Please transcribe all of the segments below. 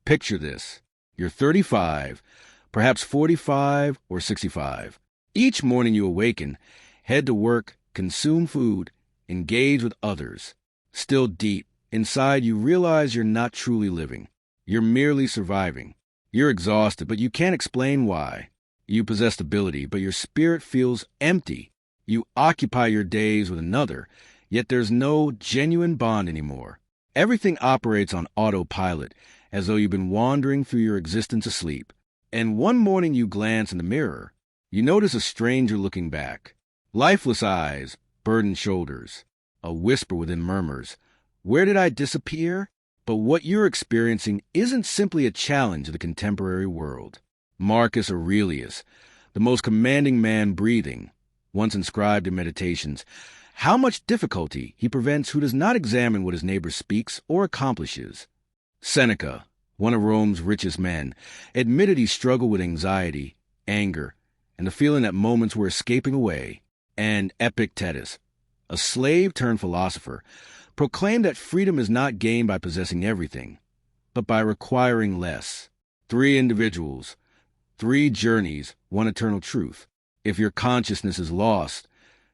Picture this. You're 35, perhaps 45 or 65. Each morning you awaken, head to work, consume food, engage with others. Still deep inside, you realize you're not truly living. You're merely surviving. You're exhausted, but you can't explain why. You possess ability, but your spirit feels empty. You occupy your days with another, yet there's no genuine bond anymore. Everything operates on autopilot, as though you've been wandering through your existence asleep. And one morning you glance in the mirror. You notice a stranger looking back. Lifeless eyes, burdened shoulders. A whisper within murmurs, "Where did I disappear?" But what you're experiencing isn't simply a challenge of the contemporary world. Marcus Aurelius, the most commanding man breathing, once inscribed in Meditations, how much difficulty he prevents who does not examine what his neighbor speaks or accomplishes. Seneca, one of Rome's richest men, admitted he struggled with anxiety, anger, and the feeling that moments were escaping away. And Epictetus, a slave-turned-philosopher, proclaimed that freedom is not gained by possessing everything, but by requiring less. 3 individuals, 3 journeys, 1 eternal truth. If your consciousness is lost,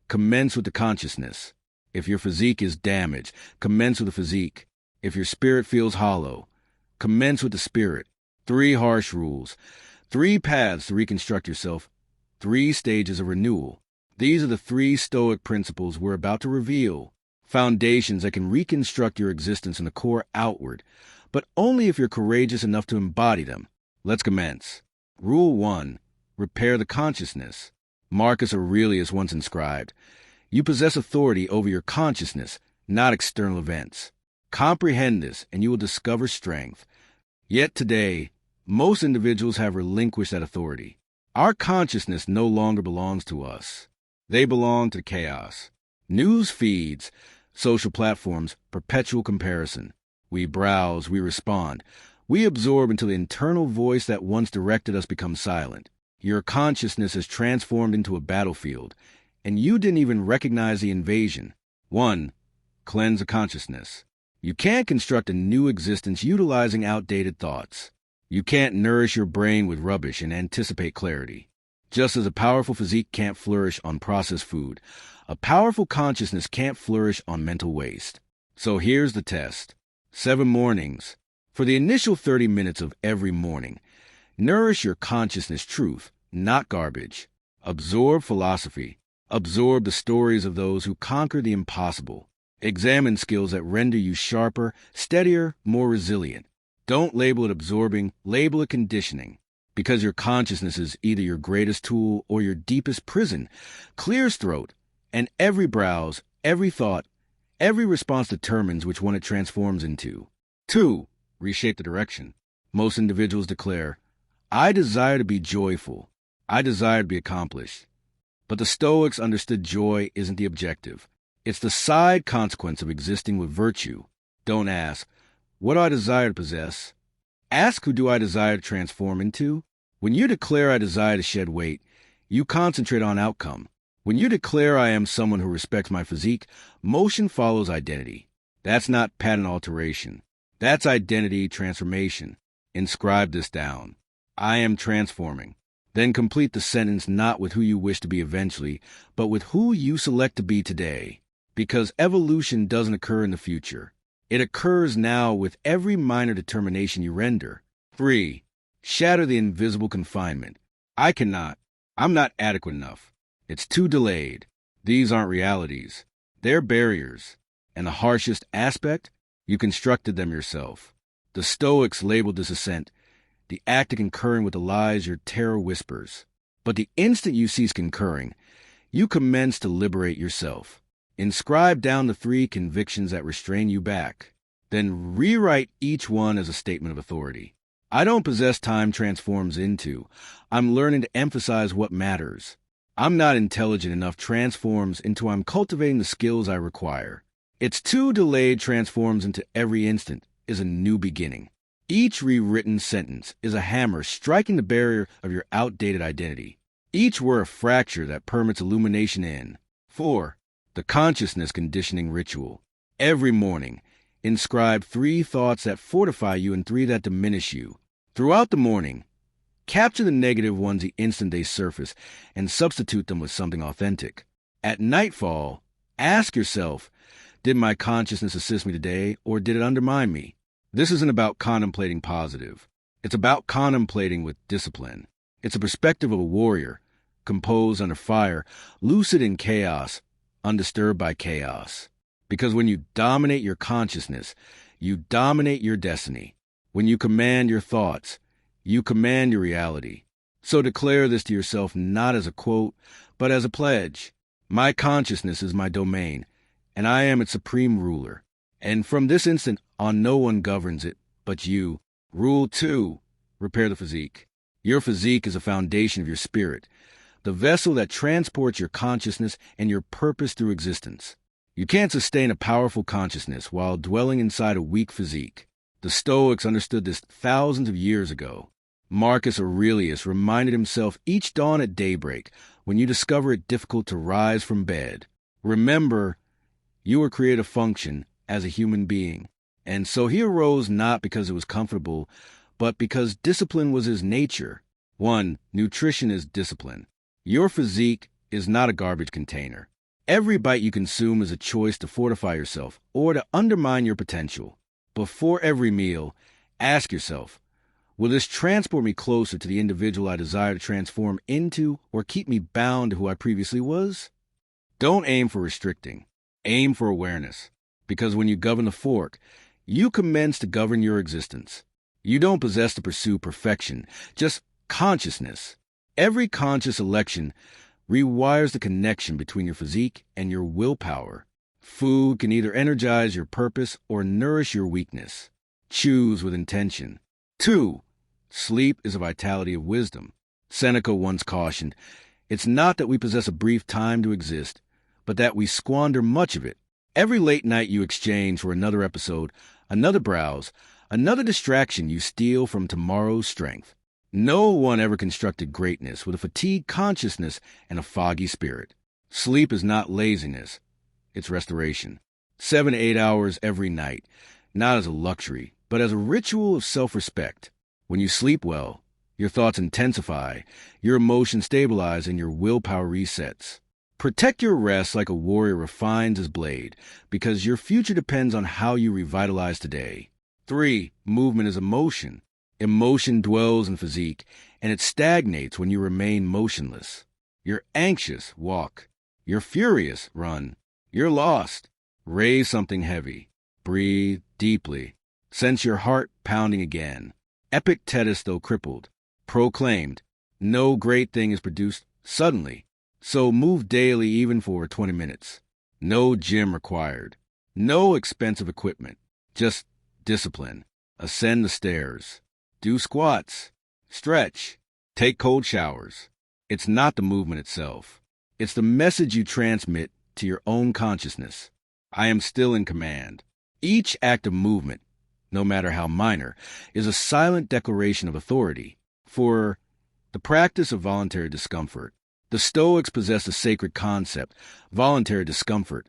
commence with the consciousness. If your physique is damaged, commence with the physique. If your spirit feels hollow, commence with the spirit. 3 harsh rules, 3 paths to reconstruct yourself, 3 stages of renewal. These are the 3 Stoic principles we're about to reveal. Foundations that can reconstruct your existence from the core outward, but only if you're courageous enough to embody them. Let's commence. Rule 1. Repair the consciousness. Marcus Aurelius once inscribed, "You possess authority over your consciousness, not external events. Comprehend this, and you will discover strength." Yet today, most individuals have relinquished that authority. Our consciousness no longer belongs to us. They belong to chaos. News feeds, social platforms, perpetual comparison. We browse, we respond. We absorb until the internal voice that once directed us becomes silent. Your consciousness is transformed into a battlefield, and you didn't even recognize the invasion. 1. Cleanse the consciousness. You can't construct a new existence utilizing outdated thoughts. You can't nourish your brain with rubbish and anticipate clarity. Just as a powerful physique can't flourish on processed food, a powerful consciousness can't flourish on mental waste. So here's the test. 7 mornings. For the initial 30 minutes of every morning, nourish your consciousness truth, not garbage. Absorb philosophy. Absorb the stories of those who conquered the impossible. Examine skills that render you sharper, steadier, more resilient. Don't label it absorbing, label it conditioning. Because your consciousness is either your greatest tool or your deepest prison, clears throat, and every browse, every thought, every response determines which one it transforms into. 2. Reshape the direction. Most individuals declare, "I desire to be joyful. I desire to be accomplished." But the Stoics understood joy isn't the objective. It's the side consequence of existing with virtue. Don't ask, "What do I desire to possess?" Ask, "Who do I desire to transform into?" When you declare, "I desire to shed weight," you concentrate on outcome. When you declare, "I am someone who respects my physique," motion follows identity. That's not pattern alteration. That's identity transformation. Inscribe this down. I am transforming. Then complete the sentence not with who you wish to be eventually, but with who you select to be today. Because evolution doesn't occur in the future. It occurs now with every minor determination you render. 3. Shatter the invisible confinement. I cannot. I'm not adequate enough. It's too delayed. These aren't realities. They're barriers. And the harshest aspect? You constructed them yourself. The Stoics labeled this ascent, the act of concurring with the lies your terror whispers. But the instant you cease concurring, you commence to liberate yourself. Inscribe down the 3 convictions that restrain you back. Then rewrite each one as a statement of authority. I don't possess time transforms into. I'm learning to emphasize what matters. I'm not intelligent enough transforms into I'm cultivating the skills I require. It's too delayed transforms into every instant is a new beginning. Each rewritten sentence is a hammer striking the barrier of your outdated identity. Each were a fracture that permits illumination in. 4. The consciousness conditioning ritual. Every morning, Inscribe 3 thoughts that fortify you and 3 that diminish you. Throughout the morning, capture the negative ones the instant they surface and substitute them with something authentic. At nightfall, ask yourself, did my consciousness assist me today or did it undermine me? This isn't about contemplating positive. It's about contemplating with discipline. It's a perspective of a warrior, composed under fire, lucid in chaos, undisturbed by chaos. Because when you dominate your consciousness, you dominate your destiny. When you command your thoughts, you command your reality. So declare this to yourself not as a quote, but as a pledge. My consciousness is my domain, and I am its supreme ruler. And from this instant on, no one governs it but you. Rule 2, repair the physique. Your physique is a foundation of your spirit, the vessel that transports your consciousness and your purpose through existence. You can't sustain a powerful consciousness while dwelling inside a weak physique. The Stoics understood this thousands of years ago. Marcus Aurelius reminded himself each dawn at daybreak, when you discover it difficult to rise from bed, remember, you were created to function as a human being. And so he arose not because it was comfortable, but because discipline was his nature. 1. Nutrition is discipline. Your physique is not a garbage container. Every bite you consume is a choice to fortify yourself or to undermine your potential. Before every meal, ask yourself, will this transport me closer to the individual I desire to transform into or keep me bound to who I previously was? Don't aim for restricting. Aim for awareness. Because when you govern the fork, you commence to govern your existence. You don't possess to pursue perfection, just consciousness. Every conscious election rewires the connection between your physique and your willpower. Food can either energize your purpose or nourish your weakness. Choose with intention. 2. Sleep is a vitality of wisdom. Seneca once cautioned, it's not that we possess a brief time to exist, but that we squander much of it. Every late night you exchange for another episode, another browse, another distraction you steal from tomorrow's strength. No one ever constructed greatness with a fatigued consciousness and a foggy spirit. Sleep is not laziness. It's restoration. 7 to 8 hours every night, not as a luxury, but as a ritual of self-respect. When you sleep well, your thoughts intensify, your emotions stabilize, and your willpower resets. Protect your rest like a warrior refines his blade, because your future depends on how you revitalize today. 3. Movement is emotion. Emotion dwells in physique, and it stagnates when you remain motionless. You're anxious, walk. You're furious, run. You're lost. Raise something heavy. Breathe deeply. Sense your heart pounding again. Epictetus, though crippled, proclaimed, no great thing is produced suddenly. So move daily even for 20 minutes. No gym required. No expensive equipment. Just discipline. Ascend the stairs. Do squats. Stretch. Take cold showers. It's not the movement itself. It's the message you transmit to your own consciousness. I am still in command. Each act of movement, no matter how minor, is a silent declaration of authority. For the practice of voluntary discomfort, the Stoics possess a sacred concept, voluntary discomfort,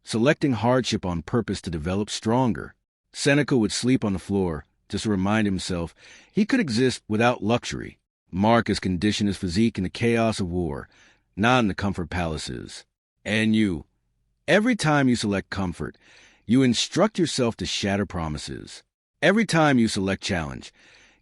selecting hardship on purpose to develop stronger. Seneca would sleep on the floor just to remind himself he could exist without luxury. Marcus conditioned his physique in the chaos of war, not in the comfort palaces. And you, every time you select comfort, you instruct yourself to shatter promises. Every time you select challenge,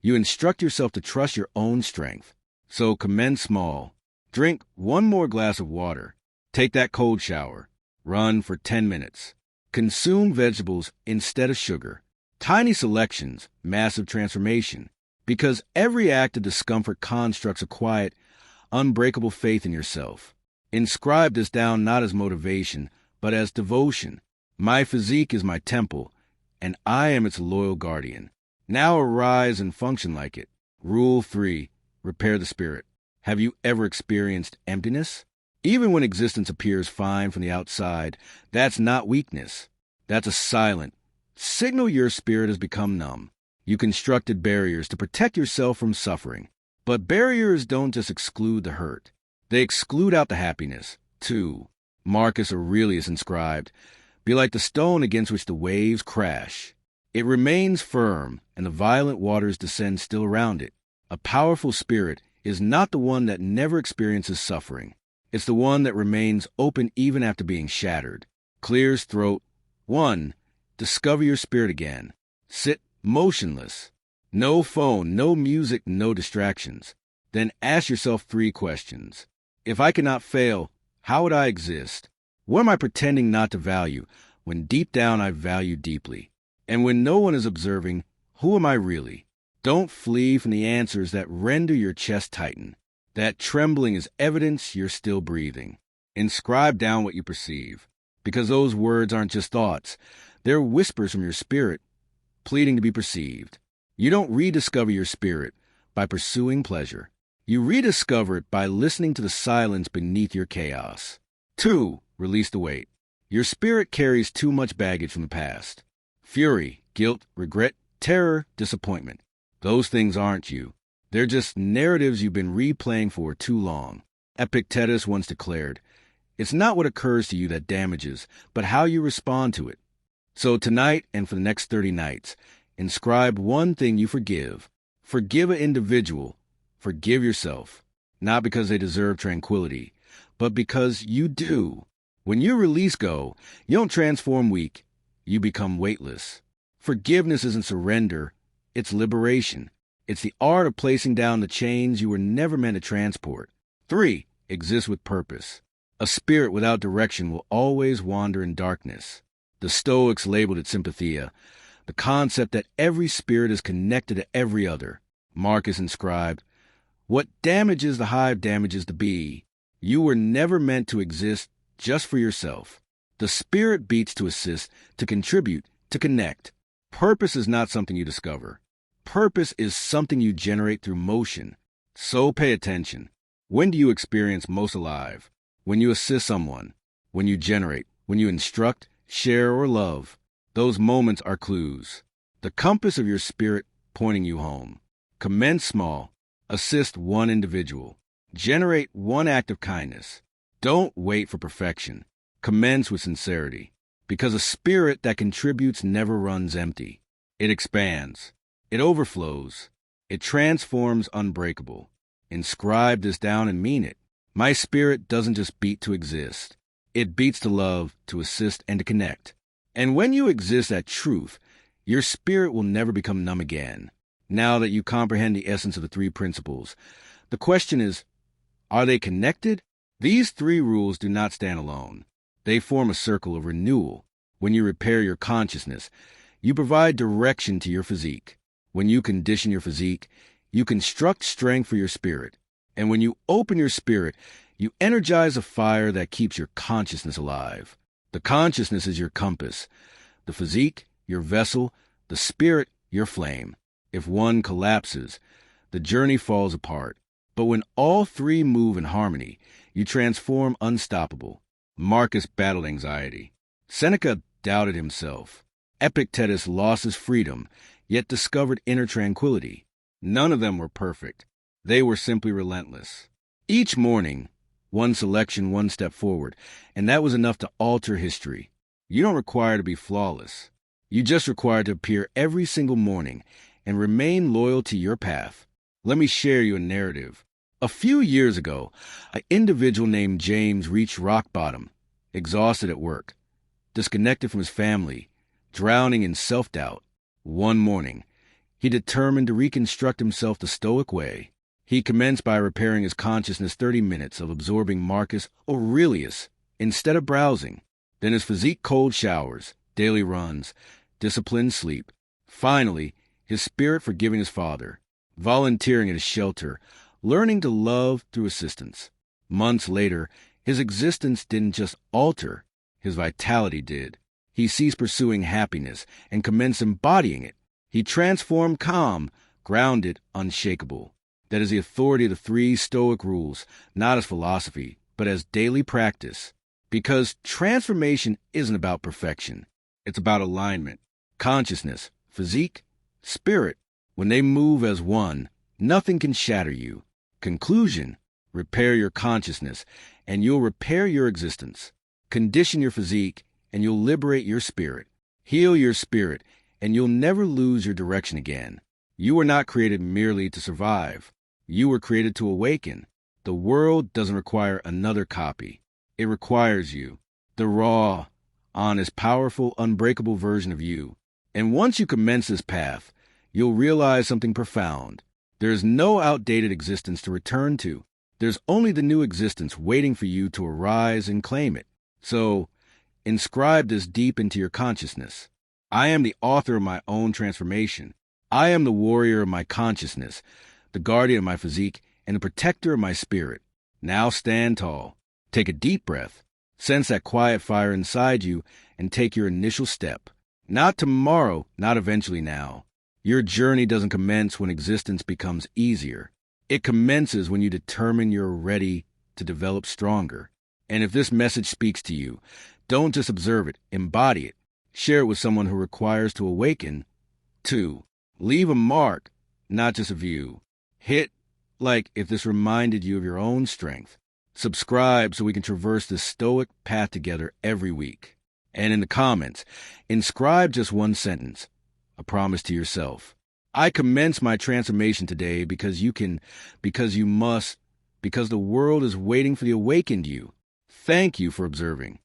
you instruct yourself to trust your own strength. So commence small. Drink 1 more glass of water. Take that cold shower. Run for 10 minutes. Consume vegetables instead of sugar. Tiny selections, massive transformation. Because every act of discomfort constructs a quiet, unbreakable faith in yourself. Inscribe this down not as motivation, but as devotion. My physique is my temple, and I am its loyal guardian. Now arise and function like it. Rule 3. Repair the spirit. Have you ever experienced emptiness? Even when existence appears fine from the outside, that's not weakness. That's a silent signal your spirit has become numb. You constructed barriers to protect yourself from suffering. But barriers don't just exclude the hurt. They exclude out the happiness, too. Marcus Aurelius inscribed, Be like the stone against which the waves crash. It remains firm, and the violent waters descend still around it. A powerful spirit is not the one that never experiences suffering. It's the one that remains open even after being shattered. Clears throat. 1. Discover your spirit again. Sit motionless. No phone, no music, no distractions. Then ask yourself 3 questions. If I cannot fail, how would I exist? What am I pretending not to value when deep down I value deeply? And when no one is observing, who am I really? Don't flee from the answers that render your chest tighten. That trembling is evidence you're still breathing. Inscribe down what you perceive, because those words aren't just thoughts. They're whispers from your spirit, pleading to be perceived. You don't rediscover your spirit by pursuing pleasure. You rediscover it by listening to the silence beneath your chaos. 2. Release the weight. Your spirit carries too much baggage from the past. Fury, guilt, regret, terror, disappointment. Those things aren't you. They're just narratives you've been replaying for too long. Epictetus once declared, "It's not what occurs to you that damages, but how you respond to it." So tonight and for the next 30 nights, inscribe one thing you forgive. Forgive an individual. Forgive yourself. Not because they deserve tranquility, but because you do. When you release go, you don't transform weak. You become weightless. Forgiveness isn't surrender. It's liberation. It's the art of placing down the chains you were never meant to transport. 3. Exist with purpose. A spirit without direction will always wander in darkness. The Stoics labeled it sympathia, the concept that every spirit is connected to every other. Marcus inscribed, "What damages the hive damages the bee." You were never meant to exist just for yourself. The spirit beats to assist, to contribute, to connect. Purpose is not something you discover. Purpose is something you generate through motion. So pay attention. When do you experience most alive? When you assist someone, when you generate, when you instruct, share, or love. Those moments are clues. The compass of your spirit pointing you home. Commence small. Assist one individual. Generate one act of kindness. Don't wait for perfection. Commence with sincerity. Because a spirit that contributes never runs empty. It expands. It overflows. It transforms unbreakable. Inscribe this down and mean it. My spirit doesn't just beat to exist. It beats to love, to assist, and to connect. And when you exist at truth, your spirit will never become numb again. Now that you comprehend the essence of the 3 principles, the question is, are they connected? These 3 rules do not stand alone. They form a circle of renewal. When you repair your consciousness, you provide direction to your physique. When you condition your physique, you construct strength for your spirit. And when you open your spirit, you energize a fire that keeps your consciousness alive. The consciousness is your compass. The physique, your vessel. The spirit, your flame. If one collapses, the journey falls apart. But when all 3 move in harmony, you transform unstoppable. Marcus battled anxiety. Seneca doubted himself. Epictetus lost his freedom, yet discovered inner tranquility. None of them were perfect. They were simply relentless. Each morning, one selection, one step forward, and that was enough to alter history. You don't require to be flawless. You just require to appear every single morning and remain loyal to your path. Let me share you a narrative. A few years ago, an individual named James reached rock bottom, exhausted at work, disconnected from his family, drowning in self-doubt. One morning, he determined to reconstruct himself the Stoic way. He commenced by repairing his consciousness 30 minutes of absorbing Marcus Aurelius instead of browsing. Then his physique cold showers, daily runs, disciplined sleep. Finally, his spirit forgiving his father, volunteering at his shelter, learning to love through assistance. Months later, his existence didn't just alter, his vitality did. He ceased pursuing happiness and commenced embodying it. He transformed calm, grounded, unshakable. That is the authority of the 3 Stoic rules, not as philosophy, but as daily practice. Because transformation isn't about perfection. It's about alignment, consciousness, physique, spirit. When they move as one, nothing can shatter you. Conclusion: repair your consciousness, and you'll repair your existence. Condition your physique, and you'll liberate your spirit. Heal your spirit, and you'll never lose your direction again. You were not created merely to survive. You were created to awaken. The world doesn't require another copy. It requires you, the raw, honest, powerful, unbreakable version of you. And once you commence this path, you'll realize something profound. There's no outdated existence to return to. There's only the new existence waiting for you to arise and claim it. So, inscribe this deep into your consciousness. I am the author of my own transformation. I am the warrior of my consciousness, the guardian of my physique, and the protector of my spirit. Now stand tall. Take a deep breath. Sense that quiet fire inside you and take your initial step. Not tomorrow, not eventually now. Your journey doesn't commence when existence becomes easier. It commences when you determine you're ready to develop stronger. And if this message speaks to you, don't just observe it, embody it. Share it with someone who requires to awaken. 2. Leave a mark, not just a view. Hit like if this reminded you of your own strength. Subscribe so we can traverse this stoic path together every week. And in the comments, inscribe just one sentence, a promise to yourself. I commence my transformation today because you can, because you must, because the world is waiting for the awakened you. Thank you for observing.